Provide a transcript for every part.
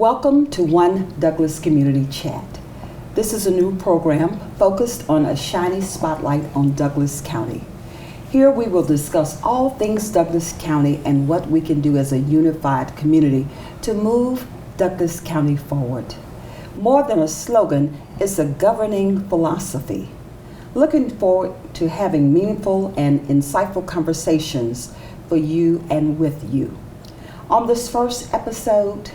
Welcome to One Douglas Community Chat. This is a new program focused on a shiny spotlight on Douglas County. Here we will discuss all things Douglas County and what we can do as a unified community to move Douglas County forward. More than a slogan, it's a governing philosophy. Looking forward to having meaningful and insightful conversations for you and with you. On this first episode,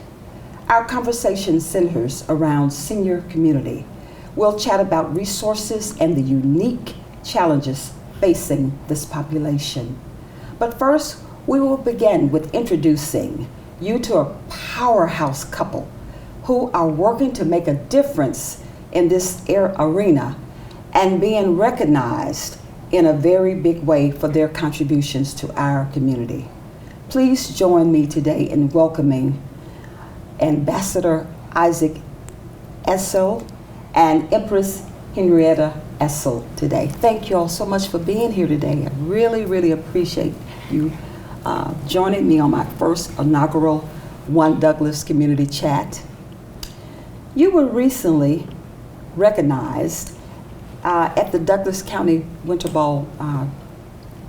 our conversation centers around senior community. We'll chat about resources and the unique challenges facing this population. But first, we will begin with introducing you to a powerhouse couple who are working to make a difference in this arena and being recognized in a very big way for their contributions to our community. Please join me today in welcoming Ambassador Isaac Essel and Empress Henrietta Essel today. Thank you all so much for being here today. I really appreciate you joining me on my first inaugural One Douglas Community Chat. You were recently recognized at the Douglas County Winter Ball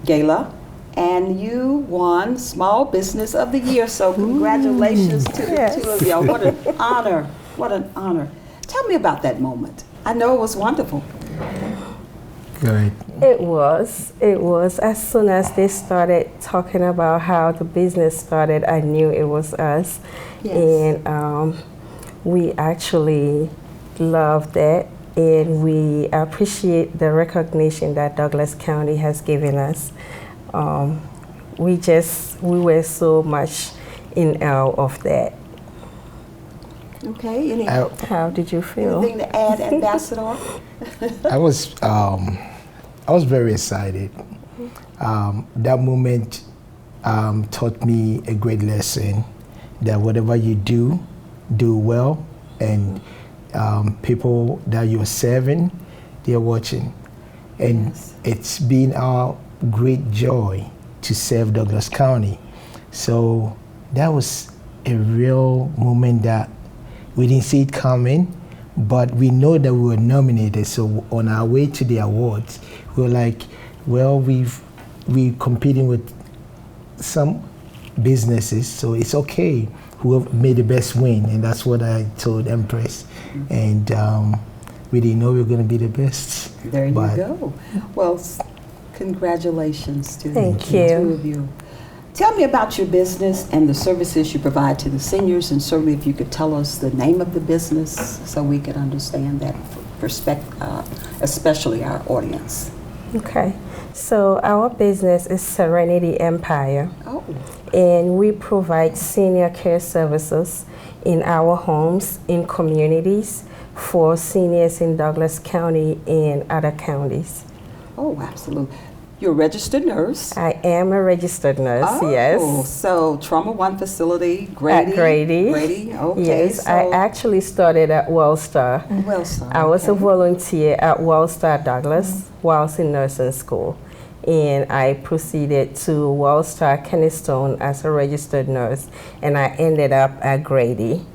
Gala, and you won Small Business of the Year, so congratulations to the two of y'all. What an honor. Tell me about that moment. I know it was wonderful. Good. It was. As soon as they started talking about how the business started, I knew it was us. Yes. And we actually loved it, and we appreciate the recognition that Douglas County has given us. We were so much in awe of that. Okay. How did you feel? Anything to add, Ambassador? I was very excited. That moment taught me a great lesson that whatever you do well, and people that you're serving, they're watching. And Yes. It's been our great joy to serve Douglas County. So that was a real moment that we didn't see it coming, but we know that we were nominated. So on our way to the awards, we were like, well, we're competing with some businesses, so it's okay. Whoever made the best win, and that's what I told Empress. And we didn't know we were going to be the best. There you go. Well, congratulations to Thank the you. two of you. Tell me about your business and the services you provide to the seniors, and certainly if you could tell us the name of the business so we could understand that perspective, especially our audience. Okay. So our business is Serenity Empire. Oh. And we provide senior care services in our homes, in communities, for seniors in Douglas County and other counties. Oh, absolutely. You're a registered nurse. I am a registered nurse, Oh, yes. so Trauma One facility, Grady. At Grady. Grady, okay. Yes, so I actually started at Wellstar. Wellstar. I was a okay. volunteer at Wellstar Douglas whilst in nursing school. And I proceeded to Wellstar Kennestone as a registered nurse, and I ended up at Grady.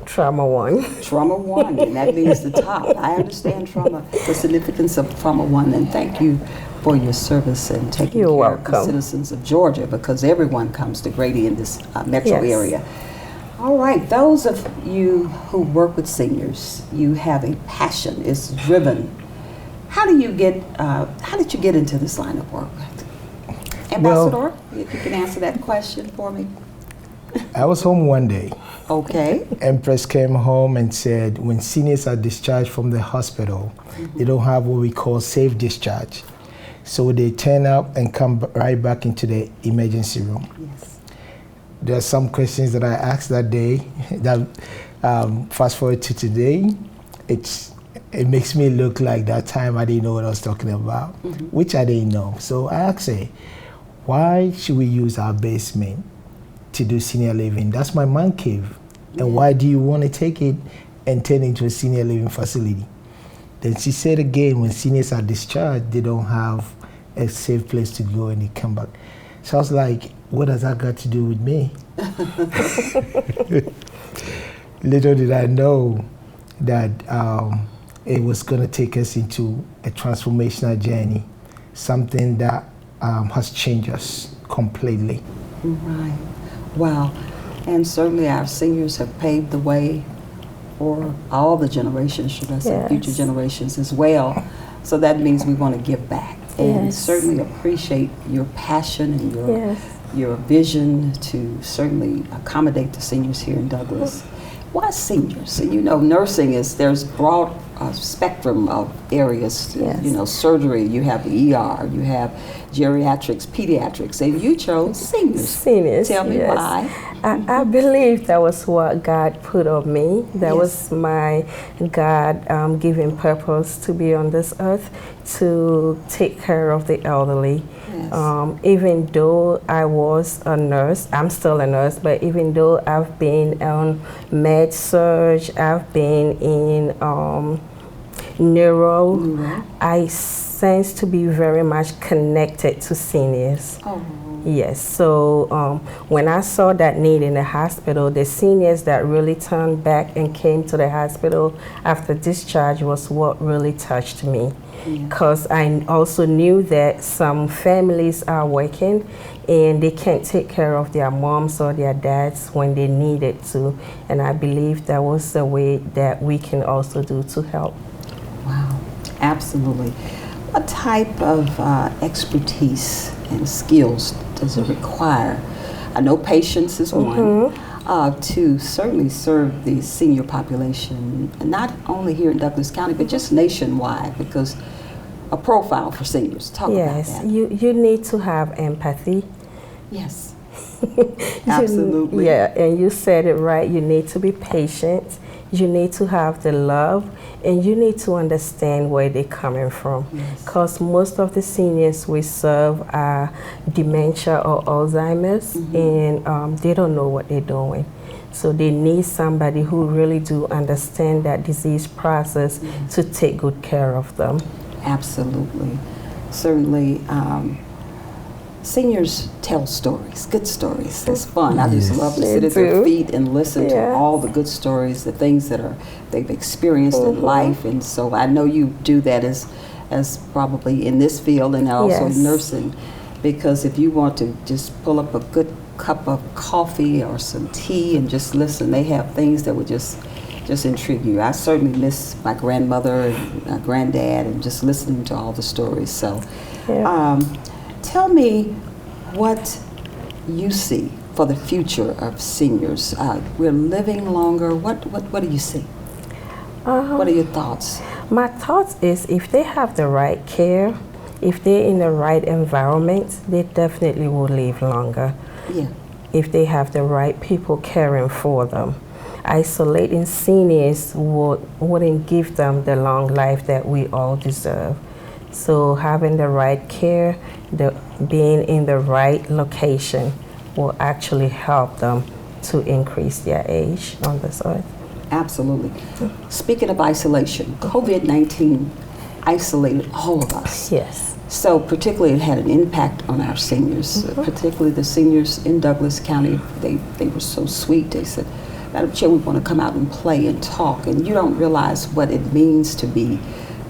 Trauma One. Trauma One, and that means the top. I understand the significance of Trauma One, and thank you for your service and taking You're care of the welcome. citizens of Georgia, because everyone comes to Grady in this metro Yes. area. All right, those of you who work with seniors, you have a passion, it's driven. How did you get into this line of work? Ambassador, if you can answer that question for me. I was home one day. Okay. Empress came home and said when seniors are discharged from the hospital, they don't have what we call safe discharge. So they turn up and come right back into the emergency room. Yes. There are some questions that I asked that day that fast forward to today, it makes me look like that time I didn't know what I was talking about, which I didn't know. So I asked her, why should we use our basement to do senior living? That's my man cave. And why do you want to take it and turn it into a senior living facility? Then she said again, when seniors are discharged, they don't have a safe place to go and they come back. So I was like, what has that got to do with me? Little did I know that it was going to take us into a transformational journey, something that has changed us completely. Right. Wow. And certainly our seniors have paved the way for all the generations, should I say, Yes. future generations as well. So that means we want to give back. And Yes. certainly appreciate your passion and Yes. your vision to certainly accommodate the seniors here in Douglas. Why seniors? You know, nursing there's broad spectrum of areas. Yes. You know, surgery, you have ER, you have geriatrics, pediatrics, and you chose seniors. Seniors. Tell me yes. why. I believe that was what God put on me. That Yes. was my God given purpose to be on this earth, to take care of the elderly. Yes. Even though I was a nurse, I'm still a nurse, but even though I've been on med surge, I've been in neuro, I sense to be very much connected to seniors. Oh. Yes, so when I saw that need in the hospital, the seniors that really turned back and came to the hospital after discharge was what really touched me. Because I also knew that some families are working and they can't take care of their moms or their dads when they need it to. And I believe that was the way that we can also do to help. Wow, absolutely. What type of expertise and skills does it require? I know patience is one, to certainly serve the senior population, not only here in Douglas County, but just nationwide, because a profile for seniors. Talk Yes, about that. you need to have empathy. Yes, absolutely. Yeah, and you said it right. You need to be patient. You need to have the love, and you need to understand where they're coming from. Because most of the seniors we serve are dementia or Alzheimer's, and they don't know what they're doing. So they need somebody who really do understand that disease process to take good care of them. Absolutely. Certainly, seniors tell stories, good stories. It's fun. I just love to sit at their feet and listen to all the good stories, the things that they've experienced in life. And so I know you do that as probably in this field and also nursing, because if you want to just pull up a good cup of coffee or some tea and just listen, they have things that would just intrigue you. I certainly miss my grandmother and my granddad and just listening to all the stories. So tell me what you see for the future of seniors. We're living longer. What do you see? What are your thoughts? My thoughts is if they have the right care, if they're in the right environment, they definitely will live longer. Yeah. If they have the right people caring for them. Isolating seniors wouldn't give them the long life that we all deserve. So having the right care, being in the right location will actually help them to increase their age on this earth. Absolutely. Speaking of isolation, COVID-19 isolated all of us. Yes. So particularly it had an impact on our seniors, particularly the seniors in Douglas County. They were so sweet. They said, Madam Chair, we want to come out and play and talk. And you don't realize what it means to be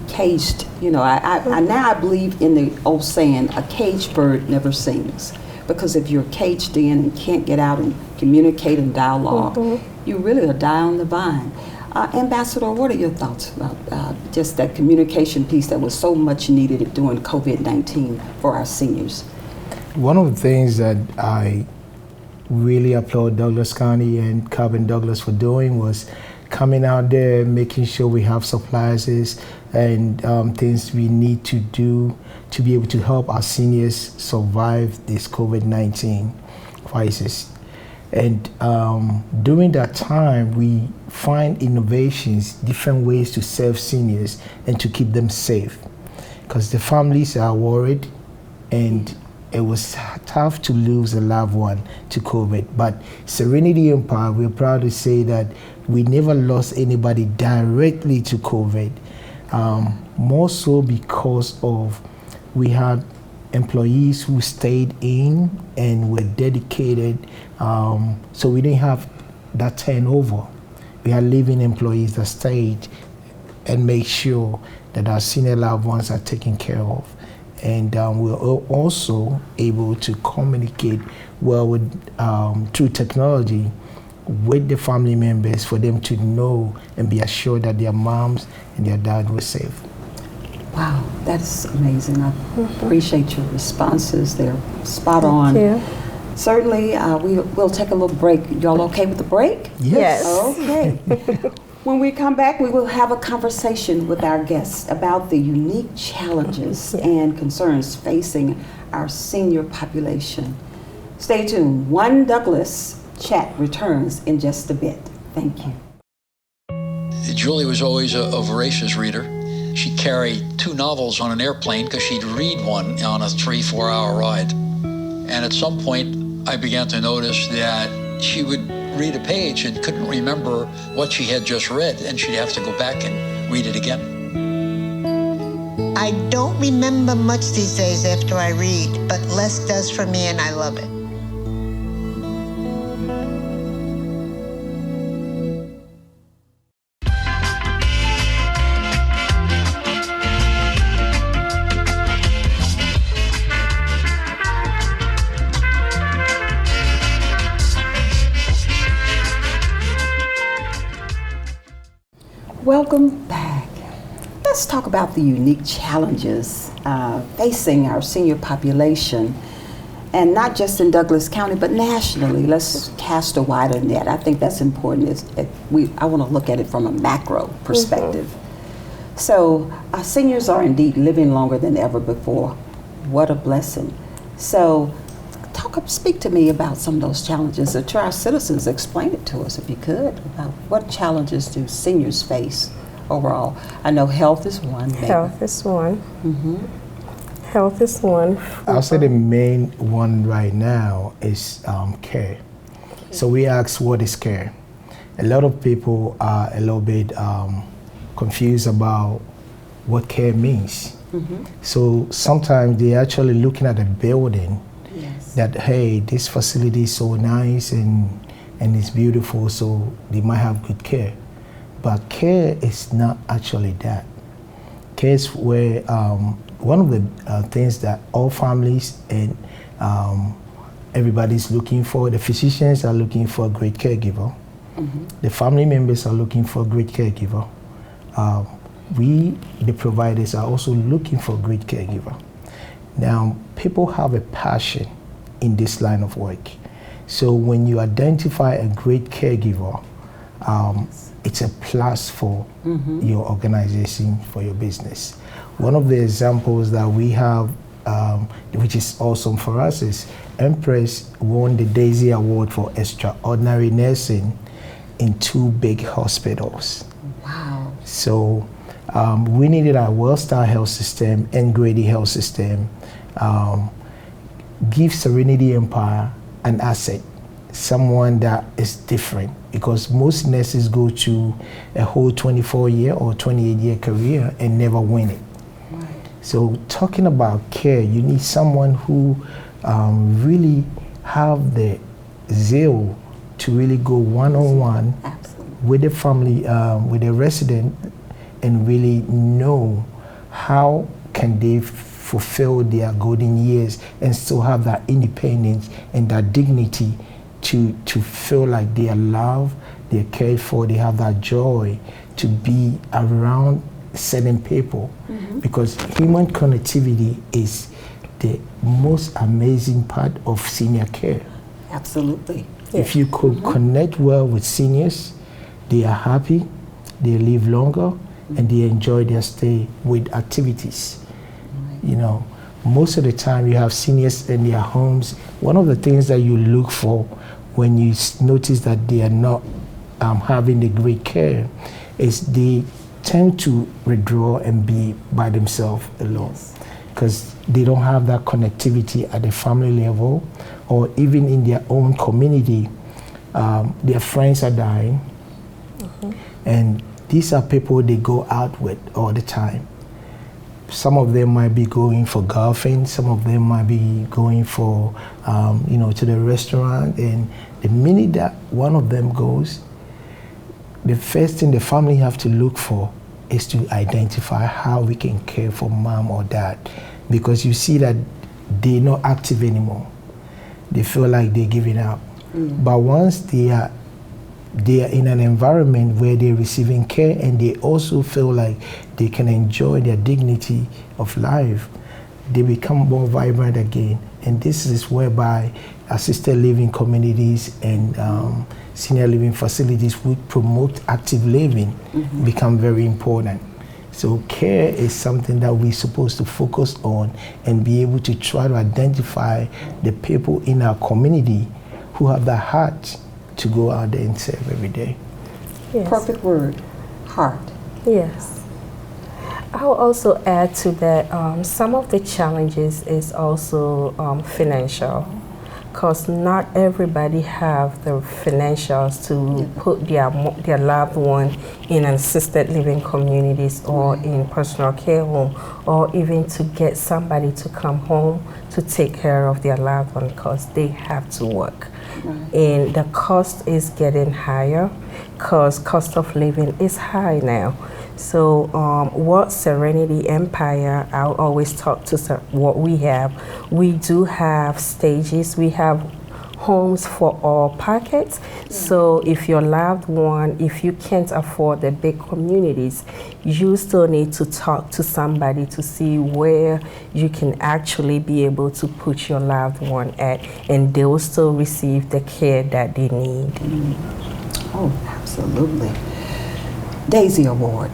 caged. You know, I now I believe in the old saying, a caged bird never sings. Because if you're caged in and can't get out and communicate and dialogue, you really are die on the vine. Ambassador, what are your thoughts about just that communication piece that was so much needed during COVID-19 for our seniors? One of the things that I really applaud Douglas County and Calvin Douglas for doing was coming out there, making sure we have supplies and things we need to do to be able to help our seniors survive this COVID-19 crisis. And during that time, we find innovations, different ways to serve seniors and to keep them safe. Because the families are worried, and it was tough to lose a loved one to COVID. But Serenity Empire, we're proud to say that we never lost anybody directly to COVID. More so because of we had employees who stayed in and were dedicated, so we didn't have that turnover. We had living employees that stayed and make sure that our senior loved ones are taken care of. And we're also able to communicate well with, through technology with the family members for them to know and be assured that their moms and their dad were safe. Wow, that's amazing. I appreciate your responses. They're spot on. Thank you. Certainly, we'll take a little break. Y'all okay with the break? Yes. Okay. When we come back, we will have a conversation with our guests about the unique challenges and concerns facing our senior population. Stay tuned. One Douglas Chat returns in just a bit. Thank you. Julie was always a voracious reader. She'd carry 2 novels on an airplane because she'd read one on a 3-4 hour ride. And at some point, I began to notice that she would read a page and couldn't remember what she had just read, and she'd have to go back and read it again. I don't remember much these days after I read, but less does for me, and I love it. Welcome back. Let's talk about the unique challenges facing our senior population, and not just in Douglas County, but nationally. Let's cast a wider net. I think that's important. I want to look at it from a macro perspective. So our seniors are indeed living longer than ever before. What a blessing. So speak to me about some of those challenges, or to our citizens. Explain it to us, if you could, about what challenges do seniors face overall. I know health is one. Maybe. Health is one. Health is one. I'll say the main one right now is care. So we ask, what is care? A lot of people are a little bit confused about what care means. So sometimes they're actually looking at a building that, hey, this facility is so nice and it's beautiful, so they might have good care. But care is not actually that. Care is where one of the things that all families and everybody's looking for. The physicians are looking for a great caregiver. The family members are looking for a great caregiver. We, the providers, are also looking for a great caregiver. Now, people have a passion in this line of work. So when you identify a great caregiver, it's a plus for your organization, for your business. One of the examples that we have, which is awesome for us, is Empress won the Daisy Award for extraordinary nursing in 2 big hospitals. Wow. So we needed our WellStar health system and Grady health system give Serenity Empire an asset, someone that is different, because most nurses go to a whole 24-year or 28-year career and never win it. Right. So talking about care, you need someone who really have the zeal to really go one-on-one with the family, with the resident, and really know how can they fulfill their golden years and still have that independence and that dignity to feel like they are loved, they're cared for, they have that joy to be around certain people. Because human connectivity is the most amazing part of senior care. Absolutely. If you could connect well with seniors, they are happy, they live longer, and they enjoy their stay with activities. You know, most of the time you have seniors in their homes. One of the things that you look for when you notice that they are not having the great care is they tend to withdraw and be by themselves alone, because they don't have that connectivity at the family level, or even in their own community. Their friends are dying, and these are people they go out with all the time. some of them might be going for golfing, some of them might be going for, to the restaurant. And the minute that one of them goes, the first thing the family have to look for is to identify how we can care for mom or dad, because you see that they're not active anymore. They feel like they're giving up. But once they are in an environment where they're receiving care and they also feel like they can enjoy their dignity of life, they become more vibrant again. And this is whereby assisted living communities and senior living facilities would promote active living become very important. So care is something that we're supposed to focus on and be able to try to identify the people in our community who have the heart to go out there and serve every day. Yes. Perfect word, heart. Yes. I'll also add to that, some of the challenges is also financial, because not everybody have the financials to put their loved one in assisted living communities or in personal care home, or even to get somebody to come home to take care of their loved one, because they have to work. And the cost is getting higher because cost of living is high now. So what Serenity Empire, I'll always talk to what we have. We do have stages. We have homes for all pockets. So if your loved one, if you can't afford the big communities, you still need to talk to somebody to see where you can actually be able to put your loved one at, and they will still receive the care that they need. Oh, absolutely. Daisy Award.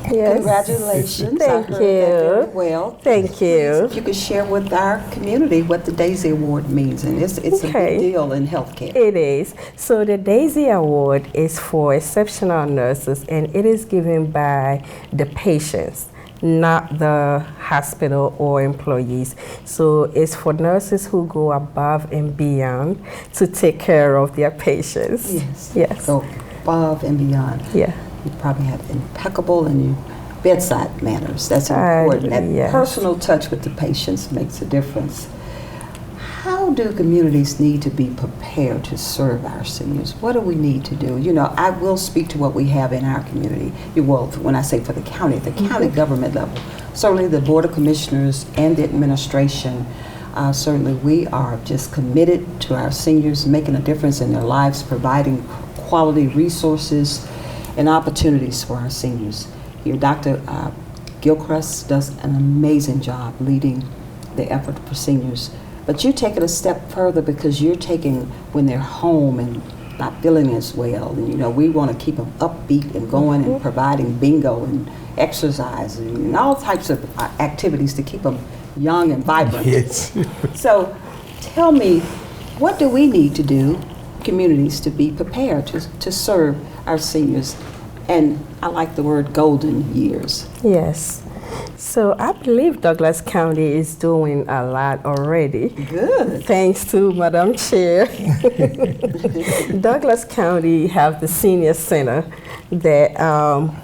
Yes. Congratulations. Thank I heard that very you. well. Thank you. If you could share with our community what the Daisy Award means, and it's a big deal in healthcare. It is. So the Daisy Award is for exceptional nurses, and it is given by the patients, not the hospital or employees. So it's for nurses who go above and beyond to take care of their patients. Yes. Yes. So above and beyond. Yeah. You probably have impeccable and bedside manners. That's important. That yes. personal touch with the patients makes a difference. How do communities need to be prepared to serve our seniors? What do we need to do? You know, I will speak to what we have in our community. Well, when I say for the county government level, certainly the Board of Commissioners and the administration, certainly we are just committed to our seniors, making a difference in their lives, providing quality resources and opportunities for our seniors. Here, Dr. Gilchrist does an amazing job leading the effort for seniors. But you take it a step further, because you're taking when they're home and not feeling as well. And, you know, we want to keep them upbeat and going and providing bingo and exercise and all types of activities to keep them young and vibrant. Yes. So tell me, what do we need to do, communities, to be prepared to serve our seniors? And I like the word golden years. Yes. So I believe Douglas County is doing a lot already. Good. Thanks to Madam Chair. Douglas County have the senior center that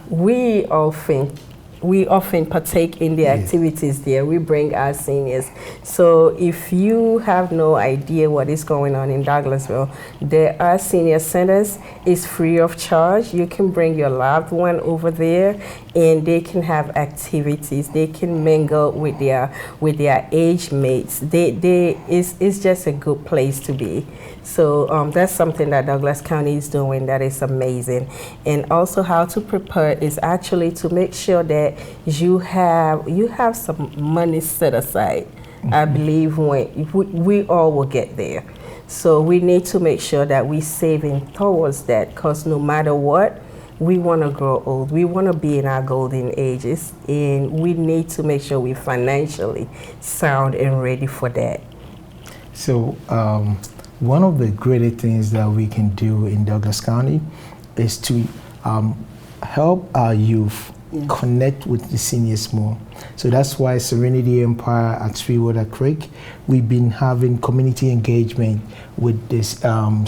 we often partake in the activities there. We bring our seniors. So if you have no idea what is going on in Douglasville, there are senior centers. It's free of charge. You can bring your loved one over there, and they can have activities. They can mingle with their age mates. It's just a good place to be. So that's something that Douglas County is doing that is amazing. And also how to prepare is actually to make sure that you have some money set aside. I believe we all will get there. So we need to make sure that we're saving towards that, because no matter what, we want to grow old. We want to be in our golden ages, and we need to make sure we're financially sound and ready for that. So one of the greater things that we can do in Douglas County is to help our youth connect with the seniors more. So that's why Serenity Empire at Sweetwater Creek, we've been having community engagement with this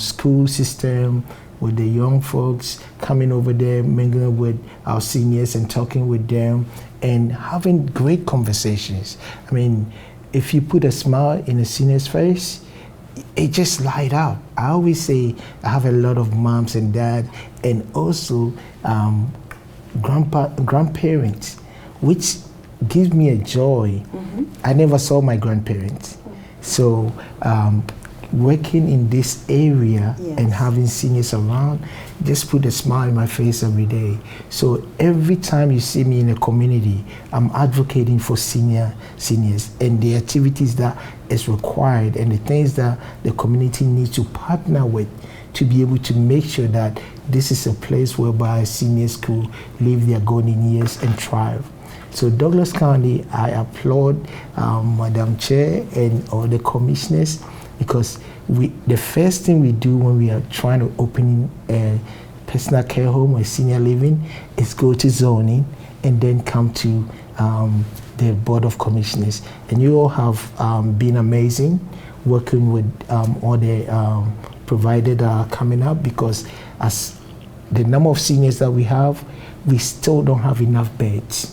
school system, with the young folks, coming over there, mingling with our seniors and talking with them and having great conversations. I mean, if you put a smile in a senior's face, it just light up. I always say I have a lot of moms and dads and also grandparents, which gives me a joy. I never saw my grandparents. So working in this area and having seniors around just put a smile on my face every day. So every time you see me in a community, I'm advocating for seniors and the activities that is required and the things that the community needs to partner with to be able to make sure that this is a place whereby seniors could live their golden years and thrive. So Douglas County, I applaud Madam Chair and all the commissioners, because the first thing we do when we are trying to open a personal care home or senior living is go to zoning and then come to the Board of Commissioners. And you all have been amazing working with all the providers that are coming up, because as the number of seniors that we have, we still don't have enough beds.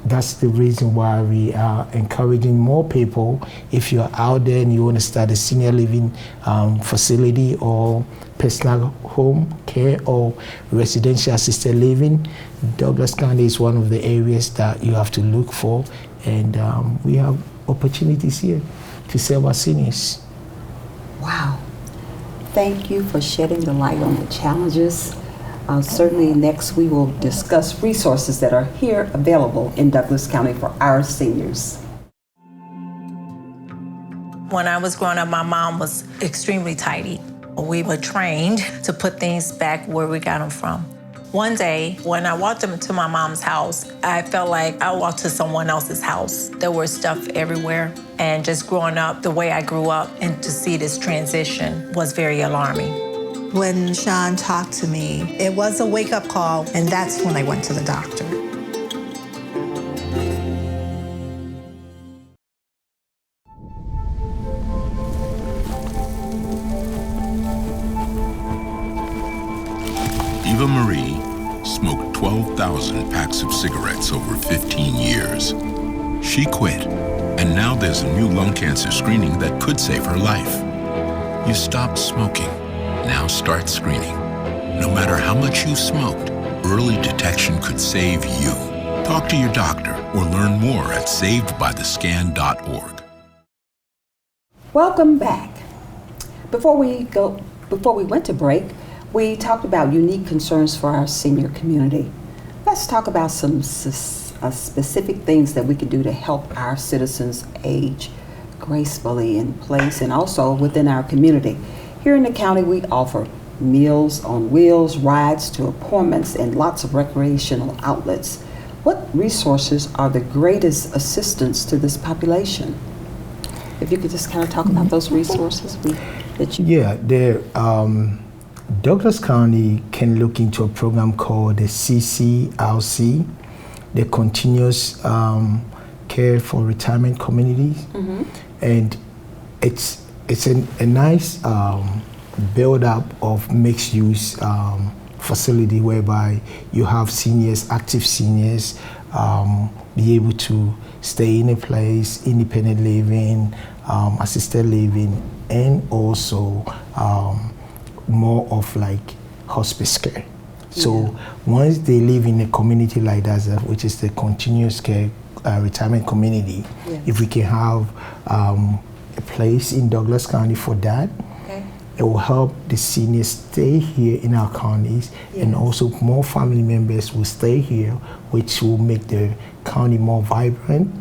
That's the reason why we are encouraging more people. If you're out there and you want to start a senior living facility or personal home care or residential assisted living, Douglas County is one of the areas that you have to look for. And we have opportunities here to serve our seniors. Wow. Thank you for shedding the light on the challenges. Certainly next we will discuss resources that are here available in Douglas County for our seniors. When I was growing up, my mom was extremely tidy. We were trained to put things back where we got them from. One day, when I walked into my mom's house, I felt like I walked to someone else's house. There was stuff everywhere. And just growing up the way I grew up, and to see this transition was very alarming. When Sean talked to me, it was a wake-up call, and that's when I went to the doctor. Eva Marie smoked 12,000 packs of cigarettes over 15 years. She quit, and now there's a new lung cancer screening that could save her life. You stopped smoking. Now start screening. No matter how much you smoked, early detection could save you. Talk to your doctor or learn more at savedbythescan.org. Welcome back. Before we went to break, we talked about unique concerns for our senior community. Let's talk about some specific things that we can do to help our citizens age gracefully in place and also within our community. Here in the county, we offer meals on wheels, rides to appointments, and lots of recreational outlets. What resources are the greatest assistance to this population? If you could just kind of talk about those resources that you... Yeah, Douglas County can look into a program called the CCRC, the Continuous Care for Retirement Communities. And it's a nice build-up of mixed-use facility whereby you have seniors, active seniors, be able to stay in a place, independent living, assisted living, and also more of like hospice care. So once they live in a community like that, which is the continuous care retirement community, if we can have a place in Douglas County for that, it will help the seniors stay here in our counties, and also more family members will stay here, which will make the county more vibrant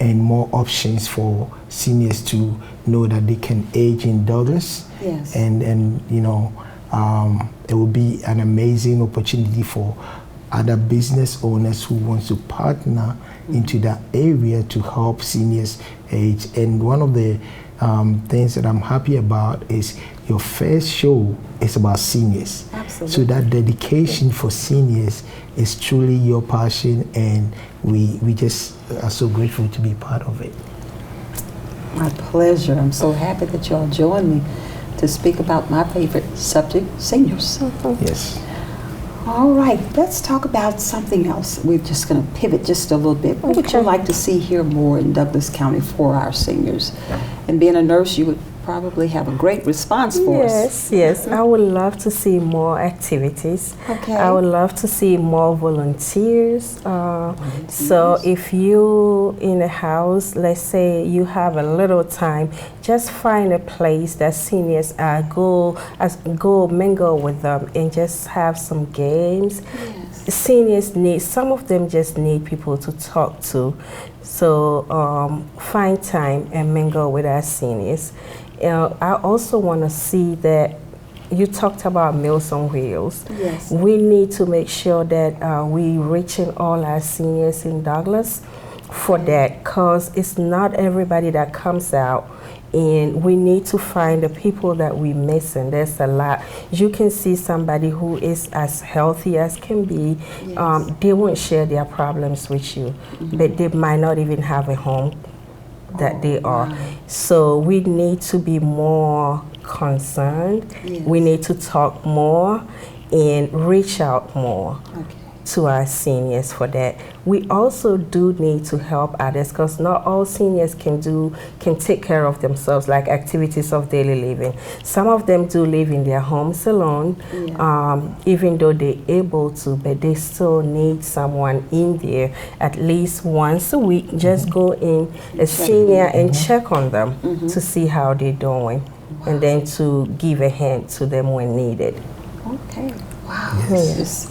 and more options for seniors to know that they can age in Douglas. And you know, it will be an amazing opportunity for other business owners who want to partner into that area to help seniors age. And one of the things that I'm happy about is your first show is about seniors. Absolutely. So that dedication for seniors is truly your passion, and we just are so grateful to be part of it. My pleasure. I'm so happy that you all joined me to speak about my favorite subject, seniors. Yes. All right, let's talk about something else. We're just going to pivot just a little bit. What would you like to see here more in Douglas County for our seniors? And being a nurse, you would probably have a great response for us. Yes. I would love to see more activities. Okay. I would love to see more volunteers. So if you in a house, let's say you have a little time, just find a place that seniors go mingle with them and just have some games. Yes. Seniors need, some of them just need people to talk to. So find time and mingle with our seniors. I also want to see that you talked about Meals on Wheels. Yes. We need to make sure that we reaching all our seniors in Douglas for that, because it's not everybody that comes out, and we need to find the people that we missing. There's a lot. You can see somebody who is as healthy as can be. Yes. They won't share their problems with you, but they might not even have a home that they are. Wow. So we need to be more concerned. Yes. We need to talk more and reach out more to our seniors for that. We also do need to help others, because not all seniors can take care of themselves, like activities of daily living. Some of them do live in their homes alone, even though they're able to, but they still need someone in there at least once a week. Just go in a senior and check on them to see how they're doing, and then to give a hand to them when needed. Okay. Wow. Yes.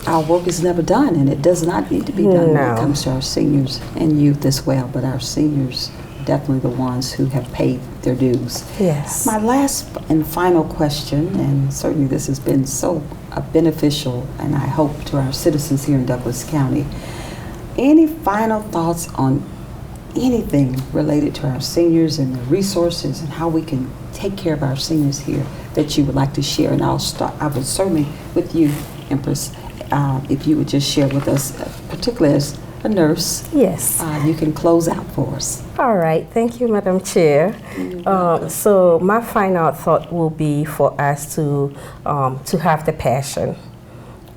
Our work is never done, and it does not need to be done when it comes to our seniors and youth as well, but our seniors are definitely the ones who have paid their dues. Yes. My last and final question, and certainly this has been so beneficial, and I hope to our citizens here in Douglas County, any final thoughts on anything related to our seniors and the resources and how we can take care of our seniors here that you would like to share? And I would certainly with you, Empress, if you would just share with us, particularly as a nurse. Yes. You can close out for us. All right. Thank you, Madam Chair. So my final thought will be for us to have the passion.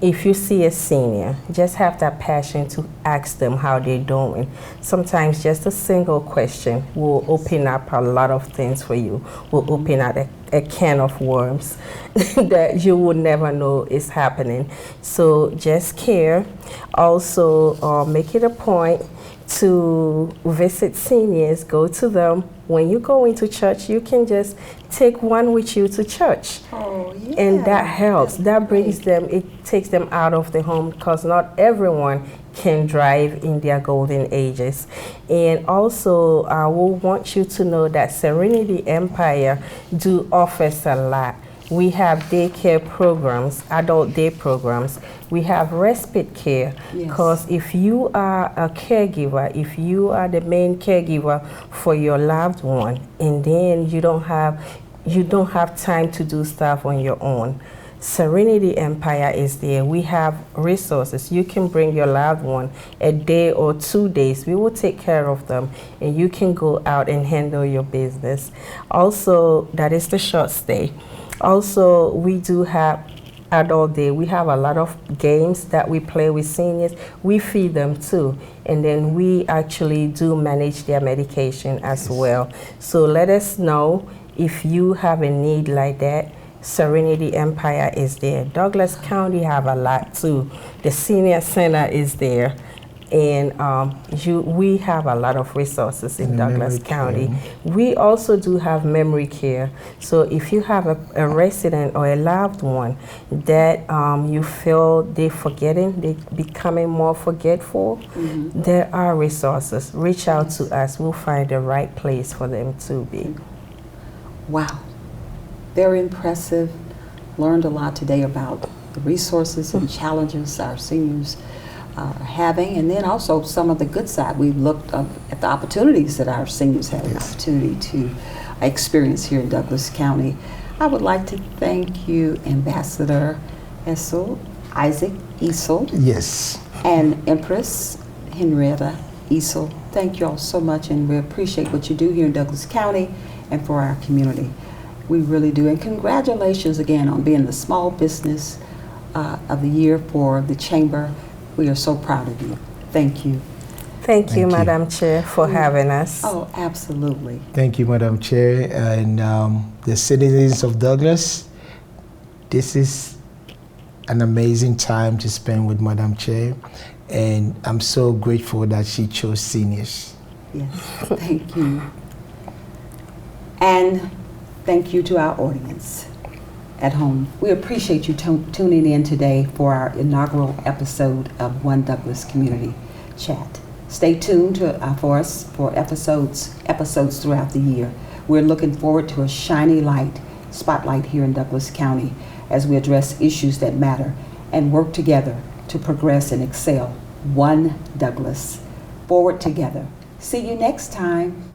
If you see a senior, just have that passion to ask them how they're doing. Sometimes just a single question will open up a lot of things for you, will open up a can of worms that you would never know is happening. So just care. Also, make it a point to visit seniors, go to them. When you go into church, you can just take one with you to church. Oh, yeah. And that helps. That brings them, it takes them out of the home, because not everyone can drive in their golden ages. And also, I will want you to know that Serenity Empire do offers a lot. We have daycare programs, adult day programs. We have respite care, because if you are a caregiver, if you are the main caregiver for your loved one, and then you don't have time to do stuff on your own, Serenity Empire is there. We have resources. You can bring your loved one a day or 2 days. We will take care of them, and you can go out and handle your business. Also, that is the short stay. Also, we do have adult day. We have a lot of games that we play with seniors. We feed them too, and then we actually do manage their medication as well. So let us know if you have a need like that. Serenity Empire is there. Douglas County have a lot too. The senior center is there. And we have a lot of resources in Douglas County. We also do have memory care. So if you have a resident or a loved one that you feel they're becoming more forgetful, there are resources. Reach out to us. We'll find the right place for them to be. Wow. Very impressive. Learned a lot today about the resources and challenges our seniors are having, and then also some of the good side. We looked at the opportunities that our seniors have an opportunity to experience here in Douglas County. I would like to thank you, Ambassador Isaac Esel. Yes. And Empress Henrietta Esel. Thank you all so much, and we appreciate what you do here in Douglas County and for our community. We really do. And congratulations again on being the Small Business of the Year for the Chamber. We are so proud of you. Thank you. Thank you, Madam Chair, for having us. Oh, absolutely. Thank you, Madam Chair, and the citizens of Douglas. This is an amazing time to spend with Madam Chair, and I'm so grateful that she chose seniors. Yes, thank you. And thank you to our audience at home. We appreciate you tuning in today for our inaugural episode of One Douglas Community Chat. Stay tuned for us for episodes throughout the year. We're looking forward to a shiny spotlight here in Douglas County as we address issues that matter and work together to progress and excel. One Douglas. Forward together. See you next time.